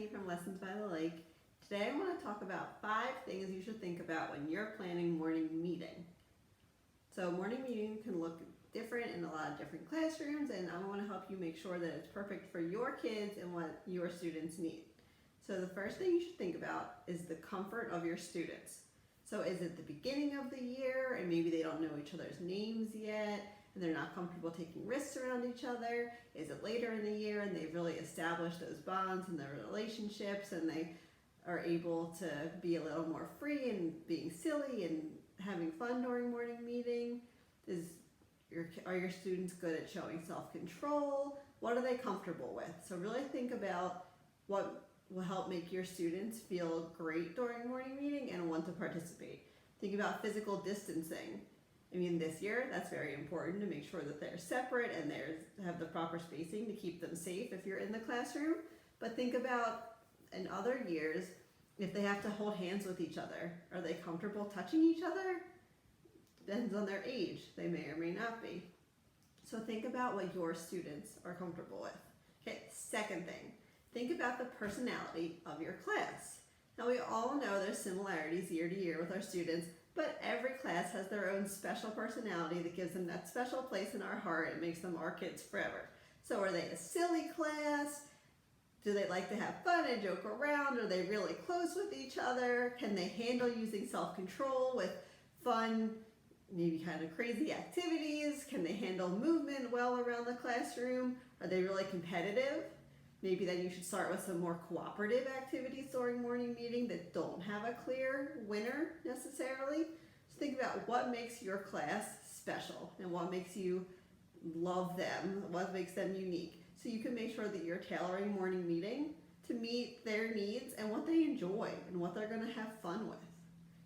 Jackie from Lessons by the Lake. Today I want to talk about 5 things you should think about when you're planning morning meeting. So morning meeting can look different in a lot of different classrooms, and I want to help you make sure that it's perfect for your kids and what your students need. So the first thing you should think about is the comfort of your students. So is it the beginning of the year and maybe they don't know each other's names yet and they're not comfortable taking risks around each other? Is it later in the year and they've really established those bonds and their relationships and they are able to be a little more free and being silly and having fun during morning meeting? Are your students good at showing self-control? What are they comfortable with? So really think about what will help make your students feel great during morning meeting and want to participate. Think about physical distancing. I mean, this year, that's very important to make sure that they're separate and they have the proper spacing to keep them safe if you're in the classroom. But think about in other years, if they have to hold hands with each other, are they comfortable touching each other? Depends on their age. They may or may not be. So think about what your students are comfortable with. Okay, second thing. Think about the personality of your class. Now we all know there's similarities year to year with our students, but every class has their own special personality that gives them that special place in our heart and makes them our kids forever. So are they a silly class? Do they like to have fun and joke around? Are they really close with each other? Can they handle using self-control with fun, maybe kind of crazy activities? Can they handle movement well around the classroom? Are they really competitive? Maybe then you should start with some more cooperative activities during morning meeting that don't have a clear winner necessarily. Just think about what makes your class special and what makes you love them, what makes them unique. So you can make sure that you're tailoring morning meeting to meet their needs and what they enjoy and what they're going to have fun with.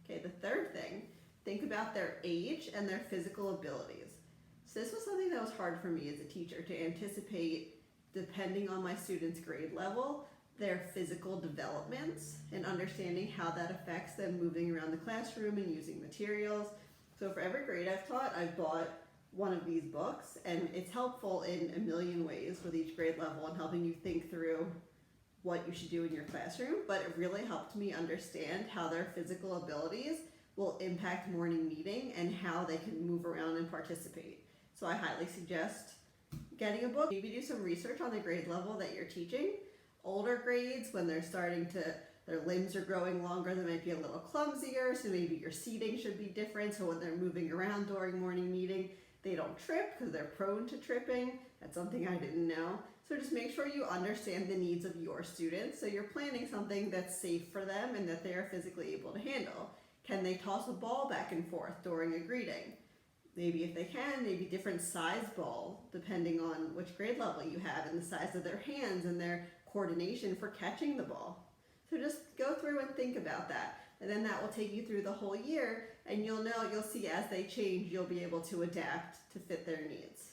Okay, the third thing, think about their age and their physical abilities. So this was something that was hard for me as a teacher to anticipate, depending on my students' grade level, their physical developments and understanding how that affects them moving around the classroom and using materials. So for every grade I've taught, I've bought one of these books, and it's helpful in a million ways with each grade level and helping you think through what you should do in your classroom, but it really helped me understand how their physical abilities will impact morning meeting and how they can move around and participate. So I highly suggest getting a book. Maybe do some research on the grade level that you're teaching. Older grades, when they're starting to, their limbs are growing longer, they might be a little clumsier, so maybe your seating should be different, so when they're moving around during morning meeting, they don't trip because they're prone to tripping. That's something I didn't know. So just make sure you understand the needs of your students so you're planning something that's safe for them and that they are physically able to handle. Can they toss a ball back and forth during a greeting? Maybe if they can, maybe different size ball depending on which grade level you have and the size of their hands and their coordination for catching the ball. So just go through and think about that. And then that will take you through the whole year, and you'll see as they change, you'll be able to adapt to fit their needs.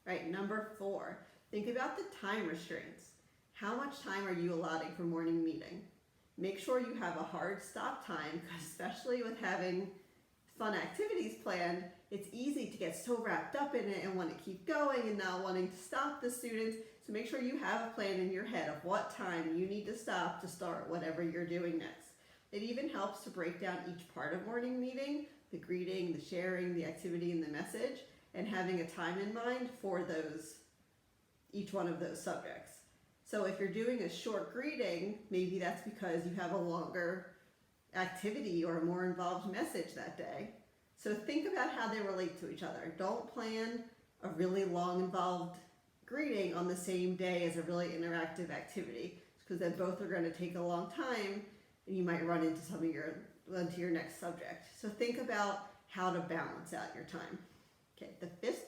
Right, number 4, think about the time restraints. How much time are you allotting for morning meeting? Make sure you have a hard stop time, because especially with having fun activities planned, it's easy to get so wrapped up in it and want to keep going and not wanting to stop the students. So make sure you have a plan in your head of what time you need to stop to start whatever you're doing next. It even helps to break down each part of morning meeting, the greeting, the sharing, the activity, and the message, and having a time in mind for each one of those subjects. So if you're doing a short greeting, maybe that's because you have a longer activity or a more involved message that day. So think about how they relate to each other. Don't plan a really long involved greeting on the same day as a really interactive activity, because then both are going to take a long time and you might run into into your next subject. So think about how to balance out your time. Okay, the fifth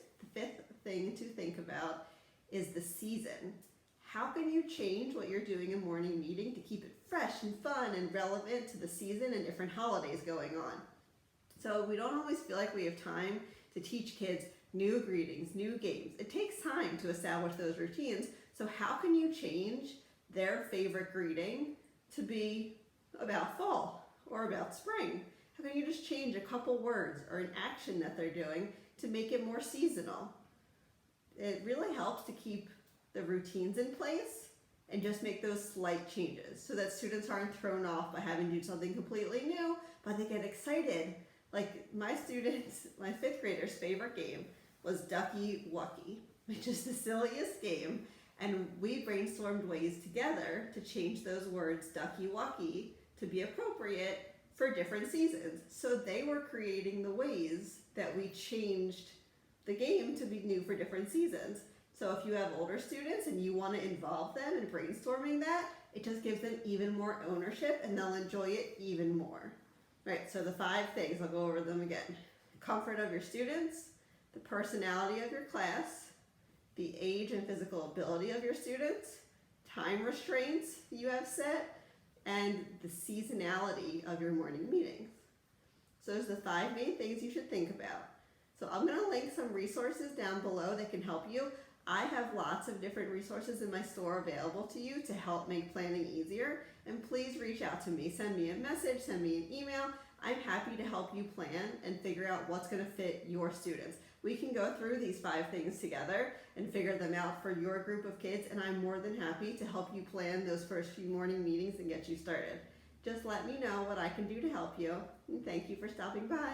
thing to think about is the season. How can you change what you're doing in morning meeting to keep it fresh and fun and relevant to the season and different holidays going on? So we don't always feel like we have time to teach kids new greetings, new games. It takes time to establish those routines. So how can you change their favorite greeting to be about fall or about spring? How can you just change a couple words or an action that they're doing to make it more seasonal? It really helps to keep the routines in place and just make those slight changes so that students aren't thrown off by having to do something completely new, but they get excited. Like my students, my fifth graders' favorite game was Ducky Wucky, which is the silliest game. And we brainstormed ways together to change those words Ducky Wucky to be appropriate for different seasons. So they were creating the ways that we changed the game to be new for different seasons. So if you have older students and you want to involve them in brainstorming that, it just gives them even more ownership and they'll enjoy it even more. Right, so the 5 things, I'll go over them again. Comfort of your students, the personality of your class, the age and physical ability of your students, time restraints you have set, and the seasonality of your morning meetings. So those are the 5 main things you should think about. So I'm going to link some resources down below that can help you. I have lots of different resources in my store available to you to help make planning easier. And please reach out to me. Send me a message, send me an email. I'm happy to help you plan and figure out what's going to fit your students. We can go through these 5 things together and figure them out for your group of kids, and I'm more than happy to help you plan those first few morning meetings and get you started. Just let me know what I can do to help you, and thank you for stopping by.